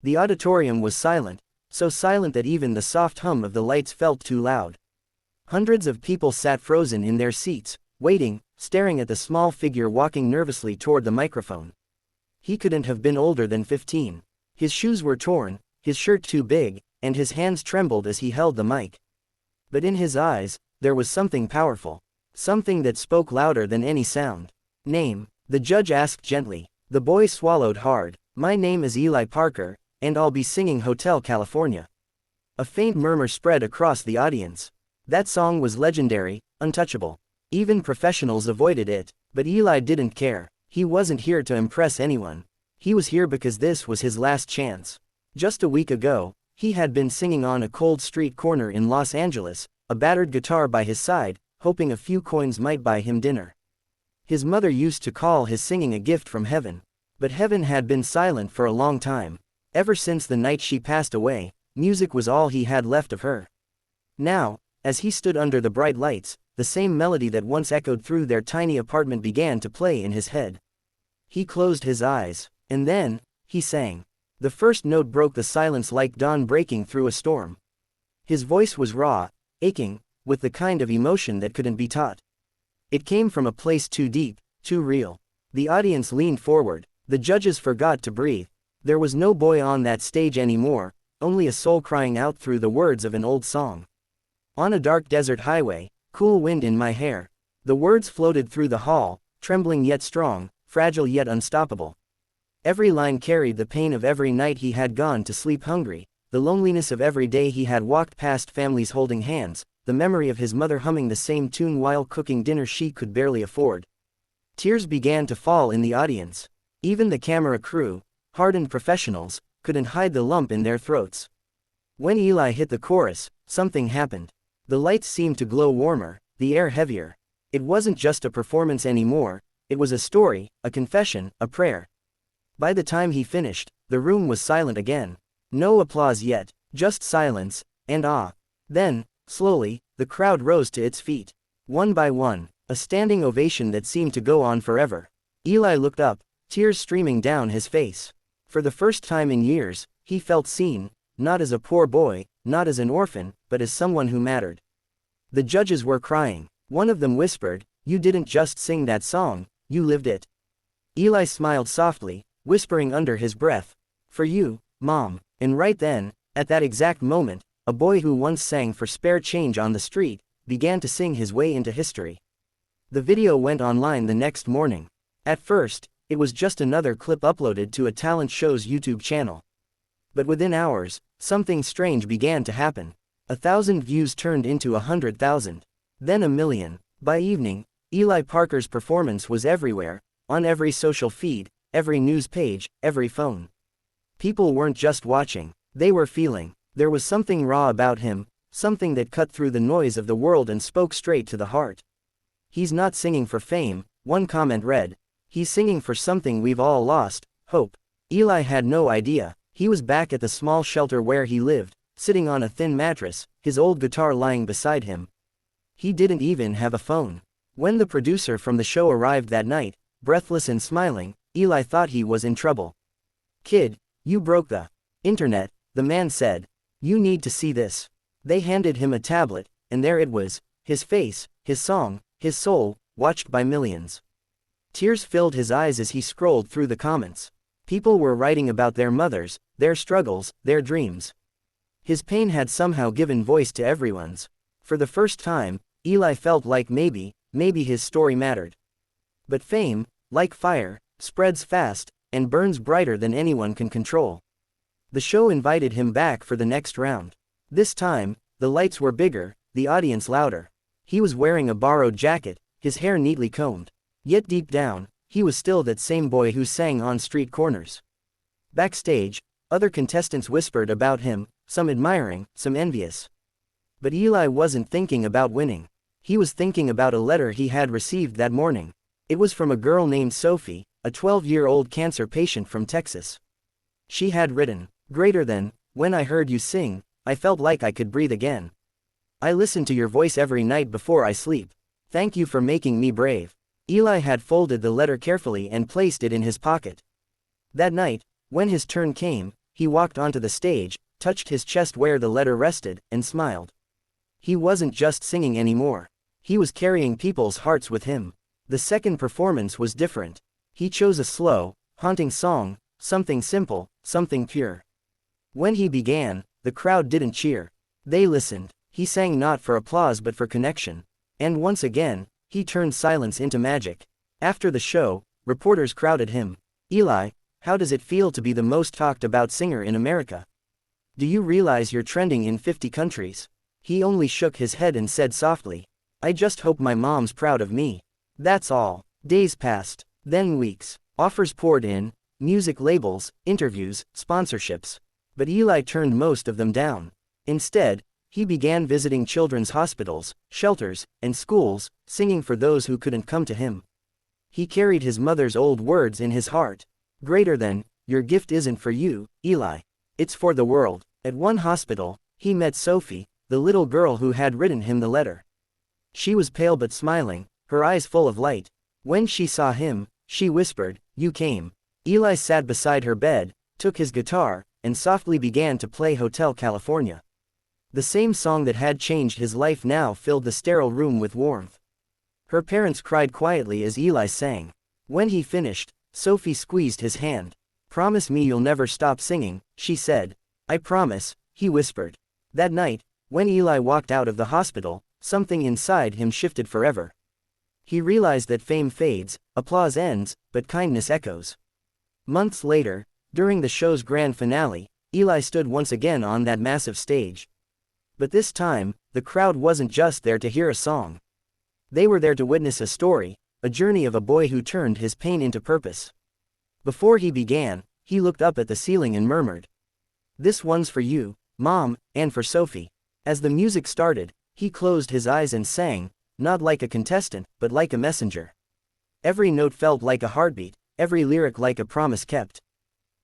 The auditorium was silent, so silent that even the soft hum of the lights felt too loud. Hundreds of people sat frozen in their seats, waiting, staring at the small figure walking nervously toward the microphone. He couldn't have been older than 15. His shoes were torn, his shirt too big, and his hands trembled as he held the mic. But in his eyes, there was something powerful. Something that spoke louder than any sound. Name, the judge asked gently. The boy swallowed hard. My name is Eli Parker, and I'll be singing Hotel California. A faint murmur spread across the audience. That song was legendary, untouchable. Even professionals avoided it, but Eli didn't care. He wasn't here to impress anyone. He was here because this was his last chance. Just a week ago, he had been singing on a cold street corner in Los Angeles, a battered guitar by his side, hoping a few coins might buy him dinner. His mother used to call his singing a gift from heaven. But heaven had been silent for a long time. Ever since the night she passed away, music was all he had left of her. Now, as he stood under the bright lights, the same melody that once echoed through their tiny apartment began to play in his head. He closed his eyes, and then, he sang. The first note broke the silence like dawn breaking through a storm. His voice was raw, aching, with the kind of emotion that couldn't be taught. It came from a place too deep, too real. The audience leaned forward. The judges forgot to breathe. There was no boy on that stage anymore, only a soul crying out through the words of an old song. On a dark desert highway, cool wind in my hair. The words floated through the hall, trembling yet strong, fragile yet unstoppable. Every line carried the pain of every night he had gone to sleep hungry, the loneliness of every day he had walked past families holding hands, the memory of his mother humming the same tune while cooking dinner she could barely afford. Tears began to fall in the audience. Even the camera crew, hardened professionals, couldn't hide the lump in their throats. When Eli hit the chorus, something happened. The lights seemed to glow warmer, the air heavier. It wasn't just a performance anymore, it was a story, a confession, a prayer. By the time he finished, the room was silent again. No applause yet, just silence, and awe. Then, slowly, the crowd rose to its feet. One by one, a standing ovation that seemed to go on forever. Eli looked up, tears streaming down his face. For the first time in years, he felt seen, not as a poor boy, not as an orphan, but as someone who mattered. The judges were crying. One of them whispered, "You didn't just sing that song, you lived it." Eli smiled softly, whispering under his breath, "For you, Mom." And right then, at that exact moment, a boy who once sang for spare change on the street, began to sing his way into history. The video went online the next morning. At first, it was just another clip uploaded to a talent show's YouTube channel. But within hours, something strange began to happen. 1,000 views turned into 100,000. Then 1,000,000. By evening, Eli Parker's performance was everywhere, on every social feed, every news page, every phone. People weren't just watching, they were feeling. There was something raw about him, something that cut through the noise of the world and spoke straight to the heart. "He's not singing for fame," one comment read. "He's singing for something we've all lost, hope." Eli had no idea. He was back at the small shelter where he lived, sitting on a thin mattress, his old guitar lying beside him. He didn't even have a phone. When the producer from the show arrived that night, breathless and smiling, Eli thought he was in trouble. "Kid, you broke the internet," the man said. "You need to see this." They handed him a tablet, and there it was, his face, his song, his soul, watched by millions. Tears filled his eyes as he scrolled through the comments. People were writing about their mothers, their struggles, their dreams. His pain had somehow given voice to everyone's. For the first time, Eli felt like maybe his story mattered. But fame, like fire, spreads fast, and burns brighter than anyone can control. The show invited him back for the next round. This time, the lights were bigger, the audience louder. He was wearing a borrowed jacket, his hair neatly combed. Yet deep down, he was still that same boy who sang on street corners. Backstage, other contestants whispered about him, some admiring, some envious. But Eli wasn't thinking about winning. He was thinking about a letter he had received that morning. It was from a girl named Sophie, a 12-year-old cancer patient from Texas. She had written, "Greater than, when I heard you sing, I felt like I could breathe again. I listen to your voice every night before I sleep. Thank you for making me brave." Eli had folded the letter carefully and placed it in his pocket. That night, when his turn came, he walked onto the stage, touched his chest where the letter rested, and smiled. He wasn't just singing anymore. He was carrying people's hearts with him. The second performance was different. He chose a slow, haunting song, something simple, something pure. When he began, the crowd didn't cheer. They listened. He sang not for applause but for connection. And once again, he turned silence into magic. After the show, reporters crowded him. "Eli, how does it feel to be the most talked about singer in America? Do you realize you're trending in 50 countries?" He only shook his head and said softly, "I just hope my mom's proud of me. That's all." Days passed, then weeks. Offers poured in, music labels, interviews, sponsorships. But Eli turned most of them down. Instead, he began visiting children's hospitals, shelters, and schools, singing for those who couldn't come to him. He carried his mother's old words in his heart. Greater than, "Your gift isn't for you, Eli. It's for the world." At one hospital, he met Sophie, the little girl who had written him the letter. She was pale but smiling, her eyes full of light. When she saw him, she whispered, "You came." Eli sat beside her bed, took his guitar, and softly began to play Hotel California. The same song that had changed his life now filled the sterile room with warmth. Her parents cried quietly as Eli sang. When he finished, Sophie squeezed his hand. "Promise me you'll never stop singing," she said. "I promise," he whispered. That night, when Eli walked out of the hospital, something inside him shifted forever. He realized that fame fades, applause ends, but kindness echoes. Months later, during the show's grand finale, Eli stood once again on that massive stage. But this time, the crowd wasn't just there to hear a song. They were there to witness a story, a journey of a boy who turned his pain into purpose. Before he began, he looked up at the ceiling and murmured, "This one's for you, Mom, and for Sophie." As the music started, he closed his eyes and sang, not like a contestant, but like a messenger. Every note felt like a heartbeat, every lyric like a promise kept.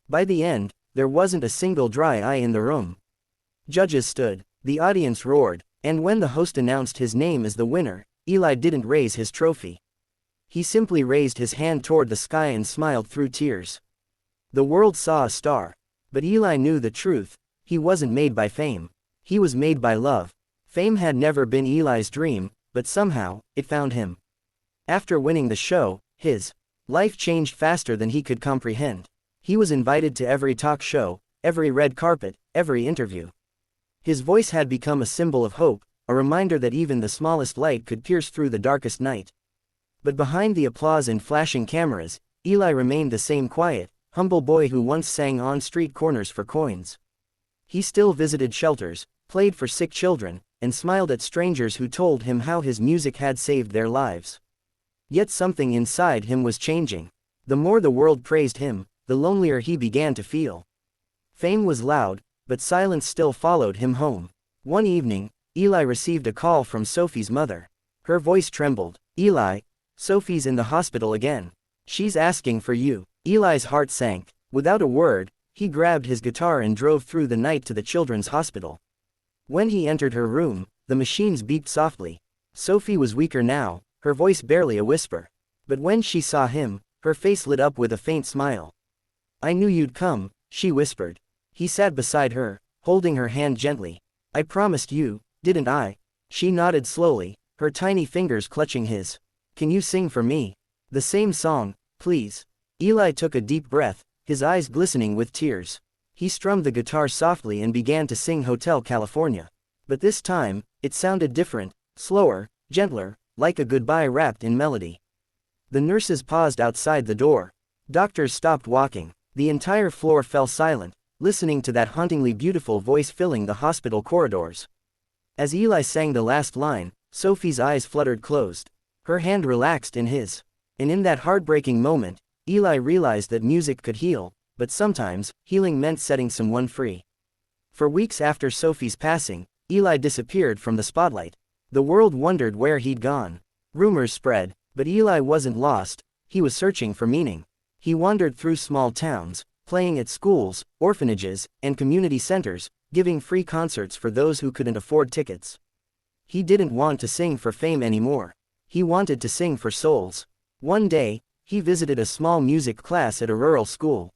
By the end, there wasn't a single dry eye in the room. Judges stood, the audience roared, and when the host announced his name as the winner, Eli didn't raise his trophy. He simply raised his hand toward the sky and smiled through tears. The world saw a star. But Eli knew the truth. He wasn't made by fame. He was made by love. Fame had never been Eli's dream, but somehow, it found him. After winning the show, his life changed faster than he could comprehend. He was invited to every talk show, every red carpet, every interview. His voice had become a symbol of hope, a reminder that even the smallest light could pierce through the darkest night. But behind the applause and flashing cameras, Eli remained the same quiet, humble boy who once sang on street corners for coins. He still visited shelters, played for sick children, and smiled at strangers who told him how his music had saved their lives. Yet something inside him was changing. The more the world praised him, the lonelier he began to feel. Fame was loud, but silence still followed him home. One evening, Eli received a call from Sophie's mother. Her voice trembled. "Eli, Sophie's in the hospital again. She's asking for you." Eli's heart sank. Without a word, he grabbed his guitar and drove through the night to the children's hospital. When he entered her room, the machines beeped softly. Sophie was weaker now, her voice barely a whisper. But when she saw him, her face lit up with a faint smile. "I knew you'd come," she whispered. He sat beside her, holding her hand gently. "I promised you, didn't I?" She nodded slowly, her tiny fingers clutching his. "Can you sing for me? The same song, please?" Eli took a deep breath, his eyes glistening with tears. He strummed the guitar softly and began to sing Hotel California. But this time, it sounded different, slower, gentler, like a goodbye wrapped in melody. The nurses paused outside the door. Doctors stopped walking. The entire floor fell silent, listening to that hauntingly beautiful voice filling the hospital corridors. As Eli sang the last line, Sophie's eyes fluttered closed. Her hand relaxed in his. And in that heartbreaking moment, Eli realized that music could heal, but sometimes, healing meant setting someone free. For weeks after Sophie's passing, Eli disappeared from the spotlight. The world wondered where he'd gone. Rumors spread, but Eli wasn't lost, he was searching for meaning. He wandered through small towns, playing at schools, orphanages, and community centers, giving free concerts for those who couldn't afford tickets. He didn't want to sing for fame anymore. He wanted to sing for souls. One day, he visited a small music class at a rural school.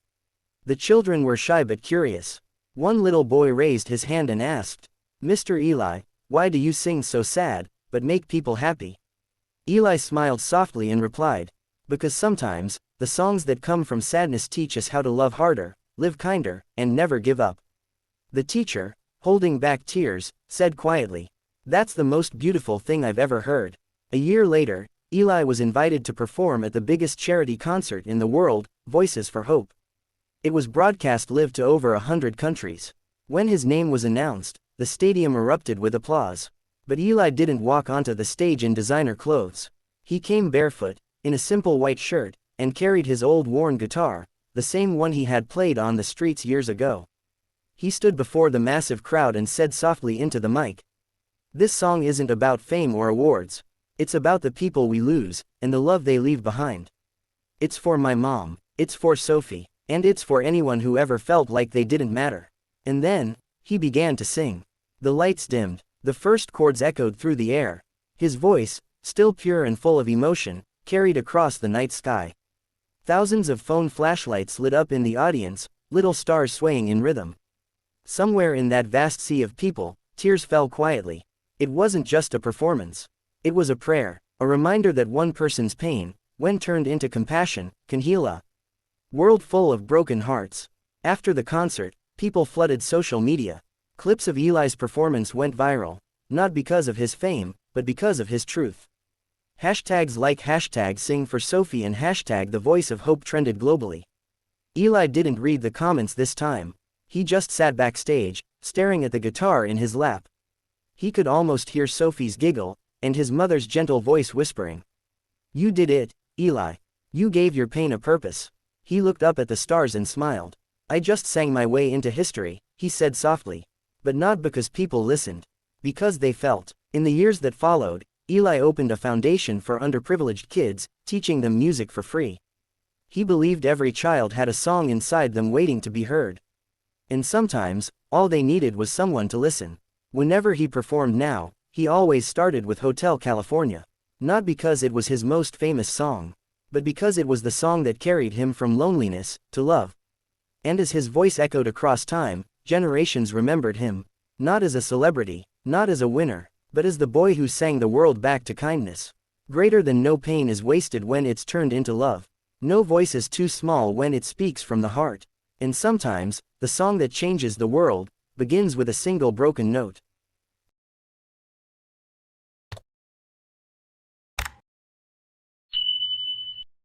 The children were shy but curious. One little boy raised his hand and asked, "Mr. Eli, why do you sing so sad, but make people happy?" Eli smiled softly and replied, "Because sometimes, the songs that come from sadness teach us how to love harder, live kinder, and never give up." The teacher, holding back tears, said quietly, "That's the most beautiful thing I've ever heard." A year later, Eli was invited to perform at the biggest charity concert in the world, Voices for Hope. It was broadcast live to over 100 countries. When his name was announced, the stadium erupted with applause. But Eli didn't walk onto the stage in designer clothes. He came barefoot, in a simple white shirt, and carried his old worn guitar, the same one he had played on the streets years ago. He stood before the massive crowd and said softly into the mic, "This song isn't about fame or awards. It's about the people we lose, and the love they leave behind. It's for my mom, it's for Sophie, and it's for anyone who ever felt like they didn't matter." And then, he began to sing. The lights dimmed, the first chords echoed through the air. His voice, still pure and full of emotion, carried across the night sky. Thousands of phone flashlights lit up in the audience, little stars swaying in rhythm. Somewhere in that vast sea of people, tears fell quietly. It wasn't just a performance. It was a prayer, a reminder that one person's pain, when turned into compassion, can heal a world full of broken hearts. After the concert, people flooded social media. Clips of Eli's performance went viral, not because of his fame, but because of his truth. Hashtags like #SingForSophie and #TheVoiceOfHope trended globally. Eli didn't read the comments this time. He just sat backstage, staring at the guitar in his lap. He could almost hear Sophie's giggle, and his mother's gentle voice whispering, "You did it, Eli. You gave your pain a purpose." He looked up at the stars and smiled. "I just sang my way into history," he said softly. But not because people listened. Because they felt. In the years that followed, Eli opened a foundation for underprivileged kids, teaching them music for free. He believed every child had a song inside them waiting to be heard. And sometimes, all they needed was someone to listen. Whenever he performed now, he always started with Hotel California. Not because it was his most famous song, but because it was the song that carried him from loneliness to love. And as his voice echoed across time, generations remembered him, not as a celebrity, not as a winner, but as the boy who sang the world back to kindness. Greater than no pain is wasted when it's turned into love. No voice is too small when it speaks from the heart. And sometimes, the song that changes the world begins with a single broken note.